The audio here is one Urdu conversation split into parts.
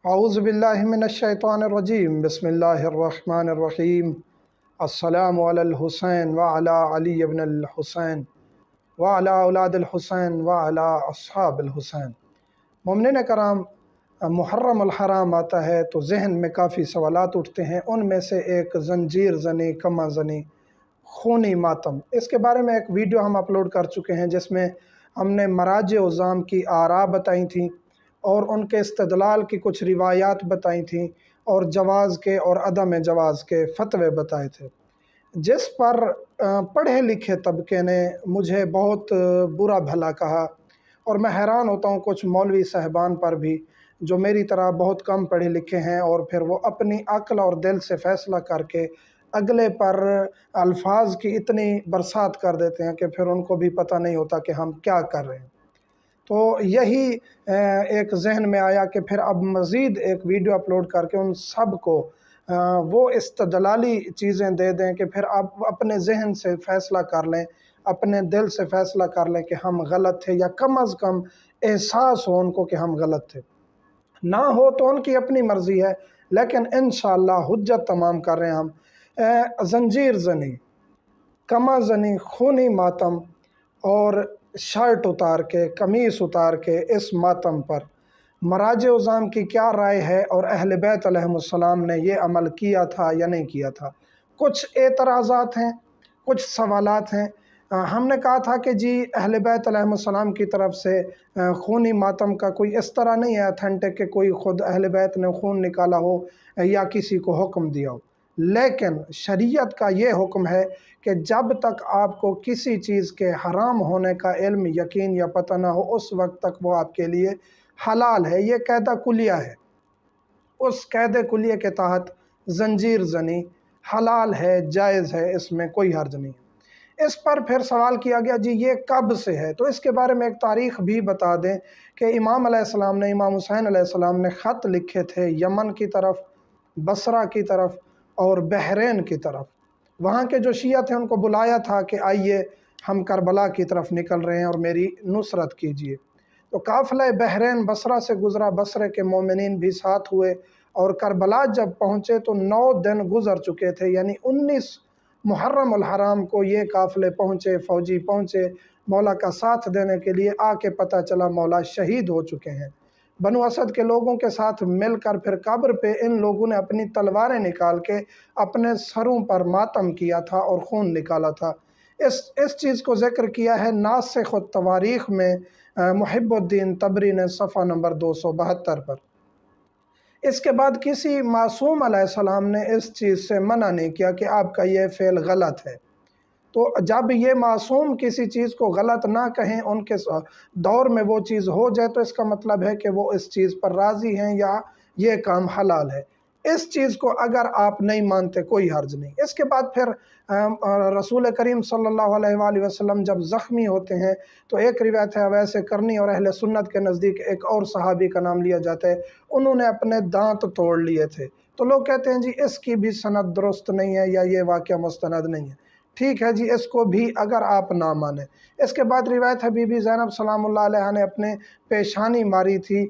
اعوذ باللہ من الشیطان الرجیم بسم اللہ الرحمن الرحیم السلام علی الحسین وعلی علی ابن الحسین وعلی اولاد الحسین وعلی اصحاب الحسین۔ مومنین کرام، محرم الحرام آتا ہے تو ذہن میں کافی سوالات اٹھتے ہیں۔ ان میں سے ایک زنجیر زنی، کمع زنی، خونی ماتم، اس کے بارے میں ایک ویڈیو ہم اپلوڈ کر چکے ہیں جس میں ہم نے مراجع عظام کی آراء بتائی تھیں اور ان کے استدلال کی کچھ روایات بتائی تھیں اور جواز کے اور عدم جواز کے فتوے بتائے تھے، جس پر پڑھے لکھے طبقے نے مجھے بہت برا بھلا کہا، اور میں حیران ہوتا ہوں کچھ مولوی صاحبان پر بھی جو میری طرح بہت کم پڑھے لکھے ہیں، اور پھر وہ اپنی عقل اور دل سے فیصلہ کر کے اگلے پر الفاظ کی اتنی برسات کر دیتے ہیں کہ پھر ان کو بھی پتہ نہیں ہوتا کہ ہم کیا کر رہے ہیں۔ تو یہی ایک ذہن میں آیا کہ پھر اب مزید ایک ویڈیو اپلوڈ کر کے ان سب کو وہ استدلالی چیزیں دے دیں کہ پھر آپ اپنے ذہن سے فیصلہ کر لیں، اپنے دل سے فیصلہ کر لیں کہ ہم غلط تھے، یا کم از کم احساس ہو ان کو کہ ہم غلط تھے۔ نہ ہو تو ان کی اپنی مرضی ہے، لیکن انشاءاللہ حجت تمام کر رہے ہیں ہم۔ زنجیر زنی، کمع زنی، خونی ماتم اور شرٹ اتار کے، قمیص اتار کے اس ماتم پر مراجع عظام کی کیا رائے ہے، اور اہل بیت علیہم السلام نے یہ عمل کیا تھا یا نہیں کیا تھا۔ کچھ اعتراضات ہیں، کچھ سوالات ہیں۔ ہم نے کہا تھا کہ جی اہل بیت علیہم السلام کی طرف سے خونی ماتم کا کوئی اس طرح نہیں ہے اتھینٹک کہ کوئی خود اہل بیت نے خون نکالا ہو یا کسی کو حکم دیا ہو، لیکن شریعت کا یہ حکم ہے کہ جب تک آپ کو کسی چیز کے حرام ہونے کا علم، یقین یا پتہ نہ ہو، اس وقت تک وہ آپ کے لیے حلال ہے۔ یہ قاعدہ کلیہ ہے، اس قاعدے کلیہ کے تحت زنجیر زنی حلال ہے، جائز ہے، اس میں کوئی حرج نہیں ہے۔ اس پر پھر سوال کیا گیا جی یہ کب سے ہے، تو اس کے بارے میں ایک تاریخ بھی بتا دیں کہ امام علیہ السلام نے، امام حسین علیہ السلام نے خط لکھے تھے یمن کی طرف، بصرہ کی طرف اور بحرین کی طرف۔ وہاں کے جو شیعہ تھے ان کو بلایا تھا کہ آئیے ہم کربلا کی طرف نکل رہے ہیں اور میری نصرت کیجیے۔ تو قافلہ بحرین بصرہ سے گزرا، بصرے کے مومنین بھی ساتھ ہوئے، اور کربلا جب پہنچے تو 9 دن گزر چکے تھے، یعنی 19 محرم الحرام کو یہ قافلے پہنچے، فوجی پہنچے مولا کا ساتھ دینے کے لیے۔ آ کے پتہ چلا مولا شہید ہو چکے ہیں۔ بنو اسد کے لوگوں کے ساتھ مل کر پھر قبر پہ ان لوگوں نے اپنی تلواریں نکال کے اپنے سروں پر ماتم کیا تھا اور خون نکالا تھا۔ اس چیز کو ذکر کیا ہے ناسخ التواریخ میں محب الدین طبری نے صفحہ نمبر 272 پر۔ اس کے بعد کسی معصوم علیہ السلام نے اس چیز سے منع نہیں کیا کہ آپ کا یہ فعل غلط ہے۔ تو جب یہ معصوم کسی چیز کو غلط نہ کہیں، ان کے دور میں وہ چیز ہو جائے، تو اس کا مطلب ہے کہ وہ اس چیز پر راضی ہیں یا یہ کام حلال ہے۔ اس چیز کو اگر آپ نہیں مانتے کوئی حرج نہیں۔ اس کے بعد پھر رسول کریم صلی اللہ علیہ وآلہ وسلم جب زخمی ہوتے ہیں تو ایک روایت ہے اویس کرنی اور اہل سنت کے نزدیک ایک اور صحابی کا نام لیا جاتا ہے، انہوں نے اپنے دانت توڑ لیے تھے۔ تو لوگ کہتے ہیں جی اس کی بھی سند درست نہیں ہے یا یہ واقعہ مستند نہیں ہے۔ ٹھیک ہے جی، اس کو بھی اگر آپ نہ مانیں۔ اس کے بعد روایت ہے بی بی زینب سلام اللہ علیہ نے اپنے پیشانی ماری تھی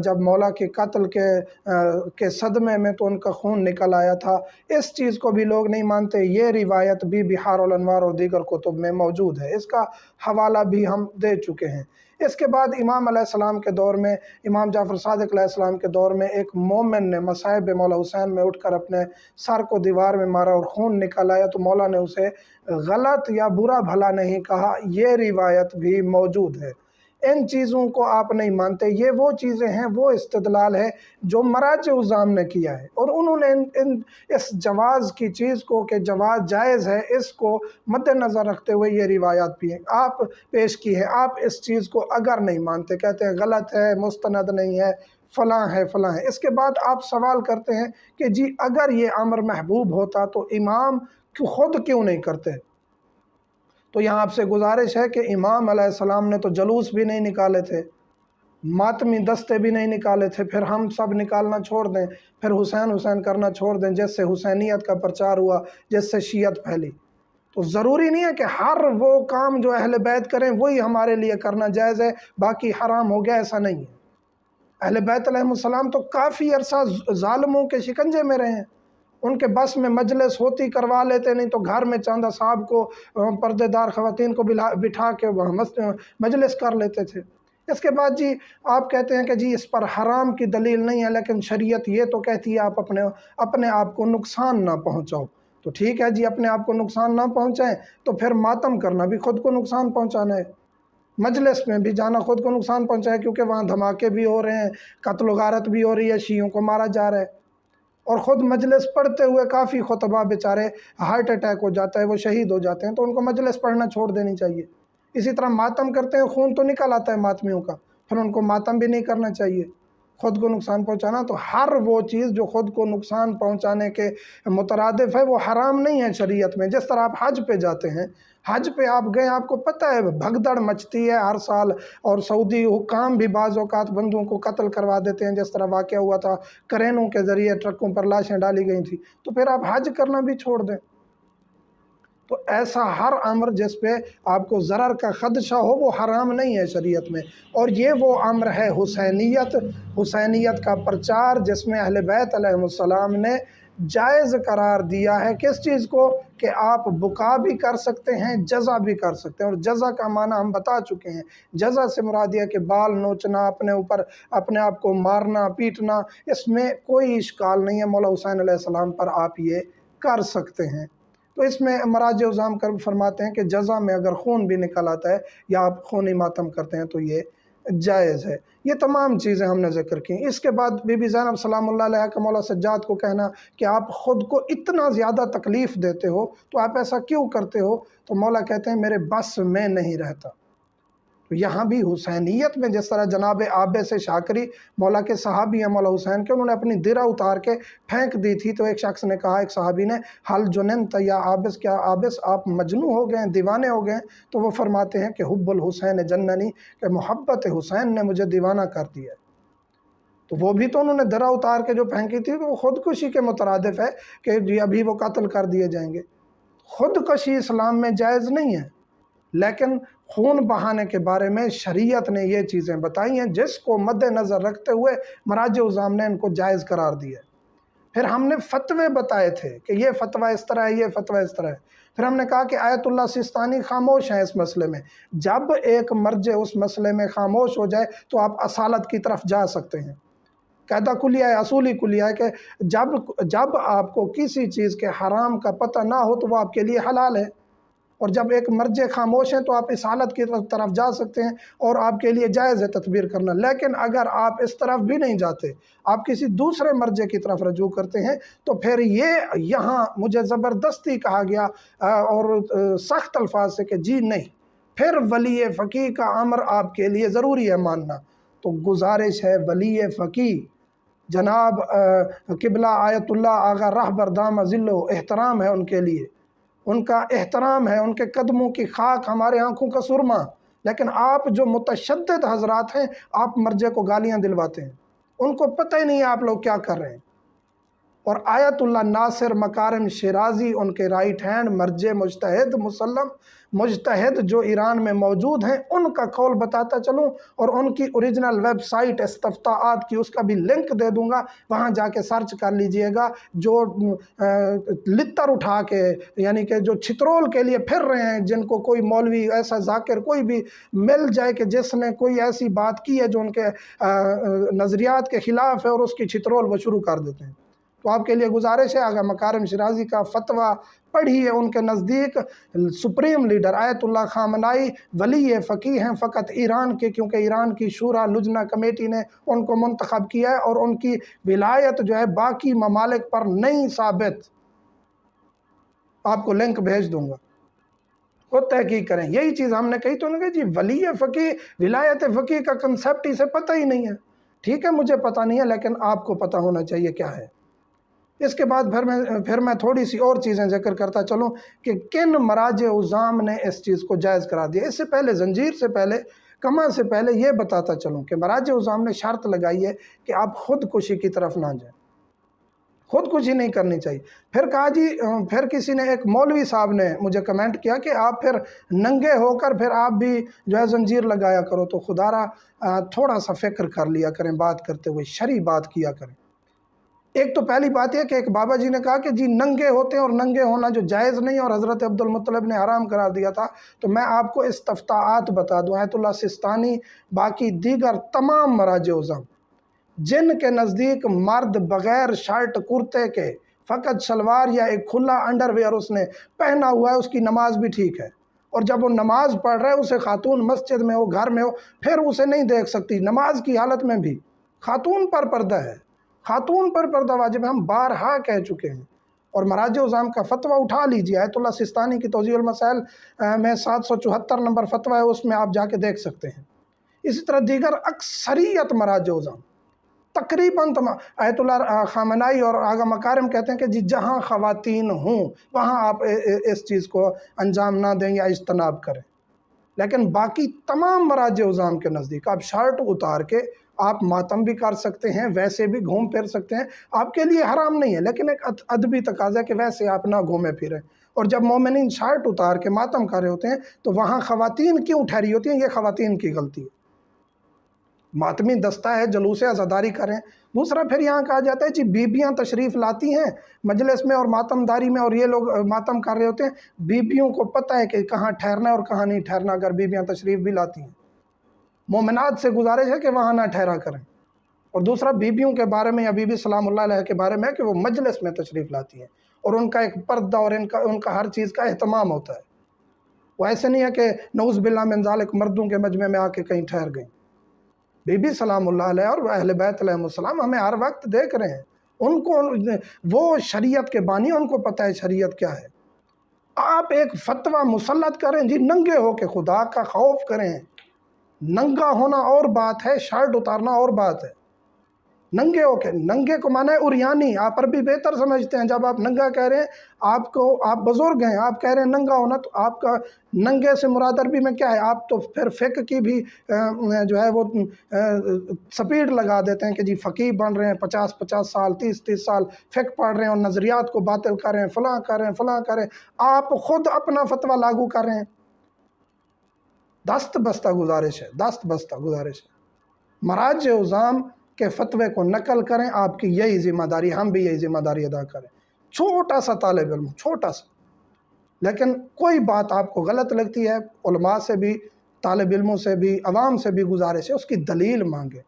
جب مولا کے قتل کے صدمے میں، تو ان کا خون نکل آیا تھا۔ اس چیز کو بھی لوگ نہیں مانتے۔ یہ روایت بھی بحار الانوار اور دیگر کتب میں موجود ہے، اس کا حوالہ بھی ہم دے چکے ہیں۔ اس کے بعد امام علیہ السلام کے دور میں، امام جعفر صادق علیہ السلام کے دور میں، ایک مومن نے مصائب مولا حسین میں اٹھ کر اپنے سر کو دیوار میں مارا اور خون نکل آیا، تو مولا نے اسے غلط یا برا بھلا نہیں کہا۔ یہ روایت بھی موجود ہے۔ ان چیزوں کو آپ نہیں مانتے۔ یہ وہ چیزیں ہیں، وہ استدلال ہے جو مراجع عظام نے کیا ہے، اور انہوں نے اس جواز کی چیز کو کہ جواز جائز ہے، اس کو مد نظر رکھتے ہوئے یہ روایات بھی ہیں آپ پیش کی ہے۔ آپ اس چیز کو اگر نہیں مانتے، کہتے ہیں غلط ہے، مستند نہیں ہے، فلاں ہے فلاں ہے، اس کے بعد آپ سوال کرتے ہیں کہ جی اگر یہ امر محبوب ہوتا تو امام خود کیوں نہیں کرتے؟ تو یہاں آپ سے گزارش ہے کہ امام علیہ السلام نے تو جلوس بھی نہیں نکالے تھے، ماتمی دستے بھی نہیں نکالے تھے، پھر ہم سب نکالنا چھوڑ دیں، پھر حسین حسین کرنا چھوڑ دیں، جس سے حسینیت کا پرچار ہوا، جس سے شیعت پھیلی؟ تو ضروری نہیں ہے کہ ہر وہ کام جو اہل بیت کریں وہی ہمارے لیے کرنا جائز ہے، باقی حرام ہو گیا، ایسا نہیں ہے۔ اہل بیت علیہم تو کافی عرصہ ظالموں کے شکنجے میں رہے ہیں، ان کے بس میں مجلس ہوتی کروا لیتے، نہیں تو گھر میں چاندہ صاحب کو پردے دار خواتین کو بٹھا کے مجلس کر لیتے تھے۔ اس کے بعد جی آپ کہتے ہیں کہ جی اس پر حرام کی دلیل نہیں ہے، لیکن شریعت یہ تو کہتی ہے آپ اپنے آپ کو نقصان نہ پہنچاؤ۔ تو ٹھیک ہے جی، اپنے آپ کو نقصان نہ پہنچائیں تو پھر ماتم کرنا بھی خود کو نقصان پہنچانا ہے، مجلس میں بھی جانا خود کو نقصان پہنچائے، کیونکہ وہاں دھماکے بھی ہو رہے ہیں، قتل و غارت بھی ہو رہی ہے، شیعوں کو مارا جا رہا ہے، اور خود مجلس پڑھتے ہوئے کافی خطبہ بیچارے ہارٹ اٹیک ہو جاتا ہے، وہ شہید ہو جاتے ہیں، تو ان کو مجلس پڑھنا چھوڑ دینی چاہیے۔ اسی طرح ماتم کرتے ہیں، خون تو نکل آتا ہے ماتمیوں کا، پھر ان کو ماتم بھی نہیں کرنا چاہیے، خود کو نقصان پہنچانا۔ تو ہر وہ چیز جو خود کو نقصان پہنچانے کے مترادف ہے وہ حرام نہیں ہے شریعت میں۔ جس طرح آپ حج پہ جاتے ہیں، حج پہ آپ گئے، آپ کو پتہ ہے بھگدڑ مچتی ہے ہر سال، اور سعودی حکام بھی بعض اوقات بندوں کو قتل کروا دیتے ہیں، جس طرح واقعہ ہوا تھا، کرینوں کے ذریعے ٹرکوں پر لاشیں ڈالی گئی تھیں، تو پھر آپ حج کرنا بھی چھوڑ دیں۔ تو ایسا ہر امر جس پہ آپ کو ضرر کا خدشہ ہو وہ حرام نہیں ہے شریعت میں۔ اور یہ وہ امر ہے حسینیت کا پرچار، جس میں اہل بیت علیہ السلام نے جائز قرار دیا ہے کس چیز کو، کہ آپ بکا بھی کر سکتے ہیں، جزا بھی کر سکتے ہیں۔ اور جزا کا معنی ہم بتا چکے ہیں، جزا سے مراد یہ کہ بال نوچنا، اپنے اوپر اپنے آپ کو مارنا پیٹنا، اس میں کوئی اشکال نہیں ہے، مولا حسین علیہ السلام پر آپ یہ کر سکتے ہیں۔ تو اس میں مراجع عظام کر فرماتے ہیں کہ جزا میں اگر خون بھی نکل آتا ہے یا آپ خونی ماتم کرتے ہیں تو یہ جائز ہے۔ یہ تمام چیزیں ہم نے ذکر کی۔ اس کے بعد بی بی زینب سلام اللہ علیہ کا مولا سجاد کو کہنا کہ آپ خود کو اتنا زیادہ تکلیف دیتے ہو تو آپ ایسا کیوں کرتے ہو، تو مولا کہتے ہیں میرے بس میں نہیں رہتا۔ تو یہاں بھی حسینیت میں جس طرح جناب عابس شاکری مولا کے صحابی ہیں مولا حسین کے، انہوں نے اپنی درع اتار کے پھینک دی تھی، تو ایک شخص نے کہا، ایک صحابی نے، حل جننت یا عابس، کیا عابس آپ مجنون ہو گئے ہیں، دیوانے ہو گئے ہیں؟ تو وہ فرماتے ہیں کہ حب الحسین جننی، کہ محبت حسین نے مجھے دیوانہ کر دیا ہے۔ تو وہ بھی تو انہوں نے درع اتار کے جو پھینکی تھی تو وہ خودکشی کے مترادف ہے کہ جی ابھی وہ قتل کر دیے جائیں گے۔ خودکشی اسلام میں جائز نہیں ہے، لیکن خون بہانے کے بارے میں شریعت نے یہ چیزیں بتائی ہیں جس کو مد نظر رکھتے ہوئے مراجع عظام نے ان کو جائز قرار دیا ہے۔ پھر ہم نے فتوے بتائے تھے کہ یہ فتویٰ اس طرح ہے، یہ فتویٰ اس طرح ہے۔ پھر ہم نے کہا کہ آیت اللہ سستانی خاموش ہیں اس مسئلے میں، جب ایک مرجع اس مسئلے میں خاموش ہو جائے تو آپ اصالت کی طرف جا سکتے ہیں۔ قاعدہ کلیہ ہے، اصولی کلیہ ہے کہ جب آپ کو کسی چیز کے حرام کا پتہ نہ ہو تو وہ آپ کے لیے حلال ہے، اور جب ایک مرجع خاموش ہیں تو آپ اس حالت کی طرف جا سکتے ہیں اور آپ کے لیے جائز ہے تدبیر کرنا۔ لیکن اگر آپ اس طرف بھی نہیں جاتے، آپ کسی دوسرے مرجع کی طرف رجوع کرتے ہیں، تو پھر یہ یہاں مجھے زبردستی کہا گیا اور سخت الفاظ سے کہ جی نہیں، پھر ولی فقیہ کا امر آپ کے لیے ضروری ہے ماننا۔ تو گزارش ہے ولی فقیہ جناب قبلہ آیت اللہ آغا رہبر دامہ ذلو، احترام ہے ان کے لیے، ان کا احترام ہے، ان کے قدموں کی خاک ہمارے آنکھوں کا سرما، لیکن آپ جو متشدد حضرات ہیں آپ مرجع کو گالیاں دلواتے ہیں، ان کو پتہ ہی نہیں ہے آپ لوگ کیا کر رہے ہیں۔ اور آیت اللہ ناصر مکارم شیرازی ان کے رائٹ ہینڈ مرجع مجتہد مسلم مجتہد جو ایران میں موجود ہیں، ان کا قول بتاتا چلوں، اور ان کی اوریجنل ویب سائٹ استفتاءات کی اس کا بھی لنک دے دوں گا، وہاں جا کے سرچ کر لیجئے گا۔ جو لتر اٹھا کے یعنی کہ جو چھترول کے لیے پھر رہے ہیں، جن کو کوئی مولوی ایسا ذاکر کوئی بھی مل جائے کہ جس نے کوئی ایسی بات کی ہے جو ان کے نظریات کے خلاف ہے اور اس کی چھترول وہ شروع کر دیتے ہیں، تو آپ کے لیے گزارش ہے آغا مکارم شیرازی کا فتویٰ پڑھیے۔ ان کے نزدیک سپریم لیڈر آیت اللہ خامنائی ولی فقیہ ہیں فقط ایران کے، کیونکہ ایران کی شورا لجنہ کمیٹی نے ان کو منتخب کیا ہے، اور ان کی ولایت جو ہے باقی ممالک پر نہیں ثابت۔ آپ کو لنک بھیج دوں گا، خود تحقیق کریں۔ یہی چیز ہم نے کہی تو انہوں نے کہا جی ولی فقیہ ولایت فقیہ کا کنسیپٹ اسے پتہ ہی نہیں ہے۔ ٹھیک ہے، مجھے پتہ نہیں ہے، لیکن آپ کو پتہ ہونا چاہیے کیا ہے۔ اس کے بعد پھر میں تھوڑی سی اور چیزیں ذکر کرتا چلوں کہ کن مراجع عظام نے اس چیز کو جائز قرار دیا۔ اس سے پہلے زنجیر سے پہلے کما سے پہلے یہ بتاتا چلوں کہ مراجع عظام نے شرط لگائی ہے کہ آپ خودکشی کی طرف نہ جائیں۔ خودکشی نہیں کرنی چاہیے۔ پھر کہا جی پھر کسی نے ایک مولوی صاحب نے مجھے کمنٹ کیا کہ آپ پھر ننگے ہو کر پھر آپ بھی جو ہے زنجیر لگایا کرو، تو خدا را تھوڑا سا فکر کر لیا کریں بات کرتے ہوئے، شرعی بات کیا کریں۔ ایک تو پہلی بات یہ کہ ایک بابا جی نے کہا کہ جی ننگے ہوتے ہیں اور ننگے ہونا جو جائز نہیں اور حضرت عبد المطلب نے حرام قرار دیا تھا، تو میں آپ کو استفتاءات بتا دوں، آیت اللہ سستانی باقی دیگر تمام مراجع اعظم جن کے نزدیک مرد بغیر شرٹ کرتے کے فقط شلوار یا ایک کھلا انڈر ویئر اس نے پہنا ہوا ہے، اس کی نماز بھی ٹھیک ہے، اور جب وہ نماز پڑھ رہے اسے خاتون مسجد میں ہو گھر میں ہو پھر اسے نہیں دیکھ سکتی، نماز کی حالت میں بھی خاتون پر پردہ ہے، خاتون پر پردہ واجب ہے، ہم بارہا کہہ چکے ہیں۔ اور مراجع اعظام کا فتویٰ اٹھا لیجیے، آیت اللہ سستانی کی توضیح المسائل میں 774 نمبر فتویٰ ہے، اس میں آپ جا کے دیکھ سکتے ہیں۔ اسی طرح دیگر اکثریت مراجع اعظام تقریباً آیت اللہ خامنائی اور آغا مکارم کہتے ہیں کہ جی جہاں خواتین ہوں وہاں آپ اس چیز کو انجام نہ دیں یا اجتناب کریں، لیکن باقی تمام مراجع اعظام کے نزدیک آپ شرٹ اتار کے آپ ماتم بھی کر سکتے ہیں، ویسے بھی گھوم پھر سکتے ہیں، آپ کے لیے حرام نہیں ہے، لیکن ایک ادبی تقاضا ہے کہ ویسے آپ نہ گھومے پھریں۔ اور جب مومنین شرٹ اتار کے ماتم کر رہے ہوتے ہیں تو وہاں خواتین کیوں ٹھہری ہوتی ہیں؟ یہ خواتین کی غلطی ہے، ماتمی دستہ ہے، جلوس عزاداری کریں۔ دوسرا پھر یہاں کہا جاتا ہے جی بیبیاں تشریف لاتی ہیں مجلس میں اور ماتم داری میں، اور یہ لوگ ماتم کر رہے ہوتے ہیں، بیبیوں کو پتہ ہے کہ کہاں ٹھہرنا ہے اور کہاں نہیں ٹھہرنا، اگر بیبیاں تشریف بھی لاتی ہیں، مومنات سے گزارش ہے کہ وہاں نہ ٹھہرا کریں۔ اور دوسرا بیبیوں کے بارے میں یا بی بی سلام اللہ علیہ کے بارے میں کہ وہ مجلس میں تشریف لاتی ہیں اور ان کا ایک پردہ اور ان کا ہر چیز کا اہتمام ہوتا ہے، وہ ایسے نہیں ہے کہ نعوذ باللہ من ذالک مردوں کے مجمع میں آ کے کہیں ٹھہر گئیں۔ بی بی سلام اللہ علیہ اور اہل بیت علیہ السلام ہمیں ہر وقت دیکھ رہے ہیں، ان کو وہ شریعت کے بانی، ان کو پتہ ہے شریعت کیا ہے۔ آپ ایک فتویٰ مسلط کریں جی ننگے ہو کے، خدا کا خوف کریں، ننگا ہونا اور بات ہے، شرٹ اتارنا اور بات ہے۔ ننگے ہو کے، ننگے کو معنی ہے عریانی، آپ عربی بہتر سمجھتے ہیں، جب آپ ننگا کہہ رہے ہیں آپ بزرگ ہیں، آپ کہہ رہے ہیں ننگا ہونا، تو آپ کا ننگے سے مراد عربی میں کیا ہے؟ آپ تو پھر فقہ کی بھی جو ہے وہ سپیڈ لگا دیتے ہیں کہ جی فقیہ بن رہے ہیں، 50 سال 30 سال فقہ پڑھ رہے ہیں اور نظریات کو باطل کر رہے ہیں، فلاں کر رہے ہیں، فلاں کر رہے ہیں، آپ خود اپنا فتویٰ لاگو کر رہے ہیں۔ دست بستہ گزارش ہے، مراجع اعظام کے فتوے کو نقل کریں، آپ کی یہی ذمہ داری، ہم بھی یہی ذمہ داری ادا کریں۔ چھوٹا سا طالب علم، چھوٹا سا، لیکن کوئی بات آپ کو غلط لگتی ہے، علماء سے بھی، طالب علموں سے بھی، عوام سے بھی گزارش ہے اس کی دلیل مانگے۔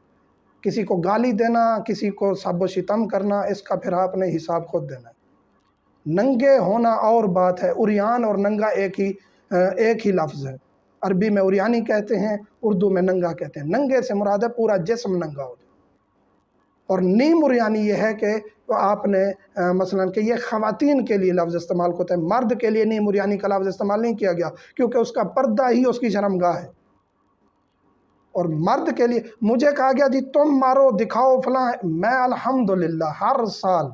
کسی کو گالی دینا، کسی کو سب و شتم کرنا، اس کا پھر آپ نے حساب خود دینا ہے۔ ننگے ہونا اور بات ہے، عریان اور ننگا ایک ہی لفظ ہے، عربی میں عریانی کہتے ہیں، اردو میں ننگا کہتے ہیں۔ ننگے سے مراد ہے پورا جسم ننگا ہو جائے، اور نیم عریانی یہ ہے کہ آپ نے مثلاً کہ یہ خواتین کے لیے لفظ استعمال ہوتا ہے، مرد کے لیے نیم عریانی کا لفظ استعمال نہیں کیا گیا، کیونکہ اس کا پردہ ہی اس کی شرمگاہ ہے۔ اور مرد کے لیے مجھے کہا گیا جی تم مارو دکھاؤ فلاں، میں الحمدللہ ہر سال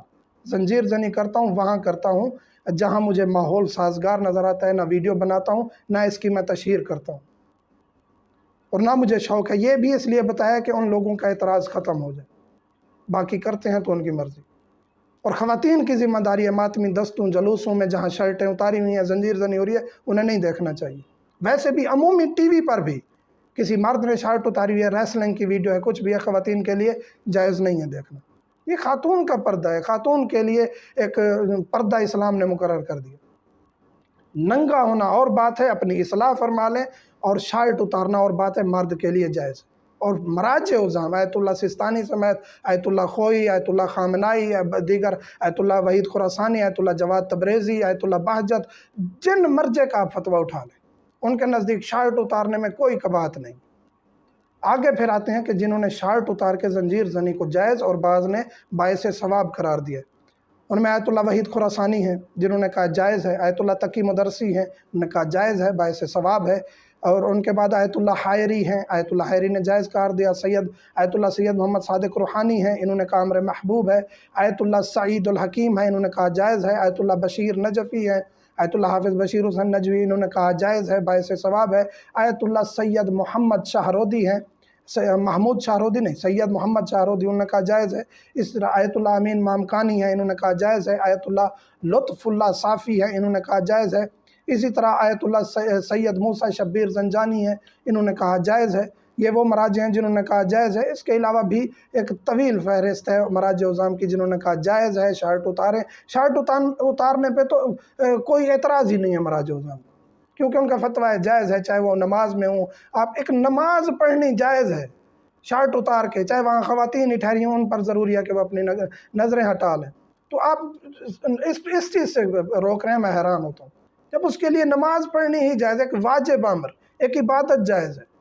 زنجیر زنی کرتا ہوں، وہاں کرتا ہوں جہاں مجھے ماحول سازگار نظر آتا ہے، نہ ویڈیو بناتا ہوں، نہ اس کی میں تشہیر کرتا ہوں، اور نہ مجھے شوق ہے۔ یہ بھی اس لیے بتایا کہ ان لوگوں کا اعتراض ختم ہو جائے، باقی کرتے ہیں تو ان کی مرضی۔ اور خواتین کی ذمہ داری ہے ماتمی دستوں جلوسوں میں جہاں شرٹیں اتاری ہوئی ہیں، زنجیر زنی ہو رہی ہے، انہیں نہیں دیکھنا چاہیے۔ ویسے بھی عمومی ٹی وی پر بھی کسی مرد نے شرٹ اتاری ہوئی ہے، ریسلنگ کی ویڈیو ہے، کچھ بھی ہے، خواتین کے لیے جائز نہیں ہے دیکھنا۔ یہ خاتون کا پردہ ہے، خاتون کے لیے ایک پردہ اسلام نے مقرر کر دیا۔ ننگا ہونا اور بات ہے، اپنی اصلاح فرما لیں، اور شرٹ اتارنا اور بات ہے، مرد کے لیے جائز ہے۔ اور مراجع اعظام آیت اللہ سستانی سمیت، آیت اللہ خوئی، آیت اللہ خامنائی، دیگر آیت اللہ وحید خراسانی، آیت اللہ جواد تبریزی، آیت اللہ بہجت، جن مرجع کا آپ فتویٰ اٹھا لیں، ان کے نزدیک شرٹ اتارنے میں کوئی کباہت نہیں۔ آگے پھر آتے ہیں کہ جنہوں نے شرٹ اتار کے زنجیر زنی کو جائز اور بعض نے باعث ثواب قرار دیا، ان میں آیت اللہ وحید خراسانی ہیں جنہوں نے کہا جائز ہے، آیت اللہ تقی مدرسی ہیں، انہوں نے کہا جائز ہے، باعث ثواب ہے، اور ان کے بعد آیت اللہ حائری ہیں، آیت اللہ حائری نے جائز قرار دیا، آیت اللہ سید محمد صادق روحانی ہیں، انہوں نے کہا امر محبوب ہے، آیت اللہ سعید الحکیم ہیں، انہوں نے کہا جائز ہے، آیت اللہ بشیر نجفی ہیں، آیت اللہ حافظ بشیر حسین نجوی، انہوں نے کہا جائز ہے، باعث ثواب ہے، آیت اللہ سید محمد شاہرودی ہیں، محمود شاہرودی نہیں، سید محمد شاہرودی، انہوں نے کہا جائز ہے۔ اس طرح آیت اللہ امین مامکانی ہے، انہوں نے کہا جائز ہے۔ آیت اللہ لطف اللہ صافی ہے، انہوں نے کہا جائز ہے۔ اسی طرح آیت اللہ سید موسیٰ شبیر زنجانی ہے، انہوں نے کہا جائز ہے۔ یہ وہ مراجع ہیں جنہوں نے کہا جائز ہے۔ اس کے علاوہ بھی ایک طویل فہرست ہے مراجع عظام کی جنہوں نے کہا جائز ہے شرٹ اتاریں۔ شرٹ اتارنے پہ تو کوئی اعتراض ہی نہیں ہے مراجع عظام کو، کیونکہ ان کا فتویٰ ہے جائز ہے، چاہے وہ نماز میں ہوں۔ آپ ایک نماز پڑھنی جائز ہے شرٹ اتار کے، چاہے وہاں خواتین ہی ٹھہری ہوں، ان پر ضروری ہے کہ وہ اپنی نظریں ہٹا لیں، تو آپ اس چیز سے روک رہے ہیں، میں حیران ہوتا ہوں۔ جب اس کے لیے نماز پڑھنی ہی جائز ہے، ایک واجب امر، ایک عبادت جائز ہے،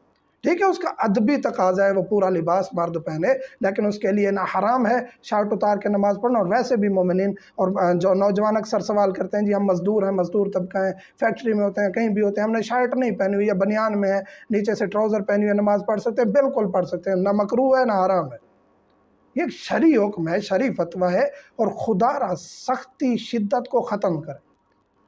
ٹھیک ہے، اس کا ادبی تقاضا ہے وہ پورا لباس مرد پہنے، لیکن اس کے لیے نہ حرام ہے شرٹ اتار کے نماز پڑھنا۔ اور ویسے بھی مومنین اور جو نوجوان اکثر سوال کرتے ہیں، جی ہم مزدور ہیں، مزدور طبقہ ہیں، فیکٹری میں ہوتے ہیں، کہیں بھی ہوتے ہیں، ہم نے شرٹ نہیں پہنی ہوئی یا بنیان میں ہے، نیچے سے ٹراؤزر پہنی ہوئی، نماز پڑھ سکتے ہیں؟ بالکل پڑھ سکتے ہیں، نہ مکروہ ہے نہ حرام ہے۔ یہ ایک شرعی حکم ہے، شرعی فتویٰ ہے، اور خدا را سختی شدت کو ختم کرے۔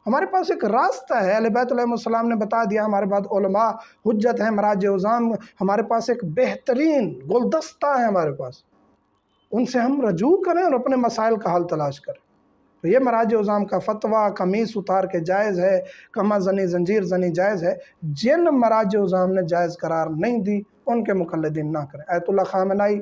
ہمارے پاس ایک راستہ ہے، اہل بیت علیہ السلام نے بتا دیا، ہمارے بعد علماء حجت ہیں، مراجع عظام، ہمارے پاس ایک بہترین گلدستہ ہے ہمارے پاس، ان سے ہم رجوع کریں اور اپنے مسائل کا حل تلاش کریں۔ تو یہ مراجع عظام کا فتویٰ قمیص اتار کے جائز ہے، کمر زنی زنجیر زنی جائز ہے، جن مراجع عظام نے جائز قرار نہیں دی ان کے مقلدین نہ کریں۔ آیت اللہ خامنائی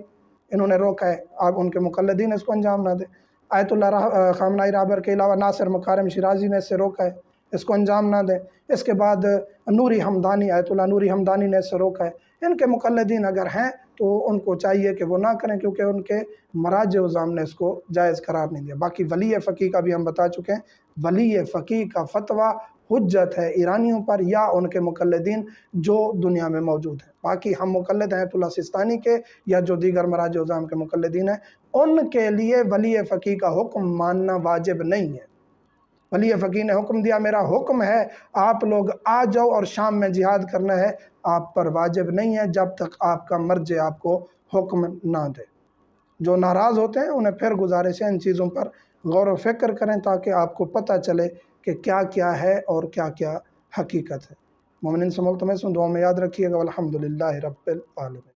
انہوں نے روکا ہے، آپ ان کے مقلدین اس کو انجام نہ دیں۔ آیت اللہ خامنائی رابر کے علاوہ ناصر مکارم شیرازی نے اس سے روکا ہے، اس کو انجام نہ دیں۔ اس کے بعد نوری حمدانی، آیت اللہ نوری حمدانی نے اس سے روکا ہے۔ ان کے مقلدین اگر ہیں تو ان کو چاہیے کہ وہ نہ کریں، کیونکہ ان کے مراجع عظام نے اس کو جائز قرار نہیں دیا۔ باقی ولی فقیہ کا بھی ہم بتا چکے ہیں، ولی فقیہ کا فتویٰ حجت ہے ایرانیوں پر یا ان کے مقلدین جو دنیا میں موجود ہیں۔ باقی ہم مقلد ہیں آیت اللہ سستانی کے یا جو دیگر مراجع عظام کے مقلدین ہیں، ان کے لیے ولی فقیہ کا حکم ماننا واجب نہیں ہے۔ ولی فقیہ نے حکم دیا، میرا حکم ہے آپ لوگ آ جاؤ اور شام میں جہاد کرنا ہے، آپ پر واجب نہیں ہے جب تک آپ کا مرجع آپ کو حکم نہ دے۔ جو ناراض ہوتے ہیں انہیں پھر گزارش ہے ان چیزوں پر غور و فکر کریں تاکہ آپ کو پتہ چلے کہ کیا کیا ہے اور کیا کیا حقیقت ہے۔ مومنین سے ملتمس ہوں، دعا میں یاد رکھیے گا۔ والحمدللہ رب العالمین۔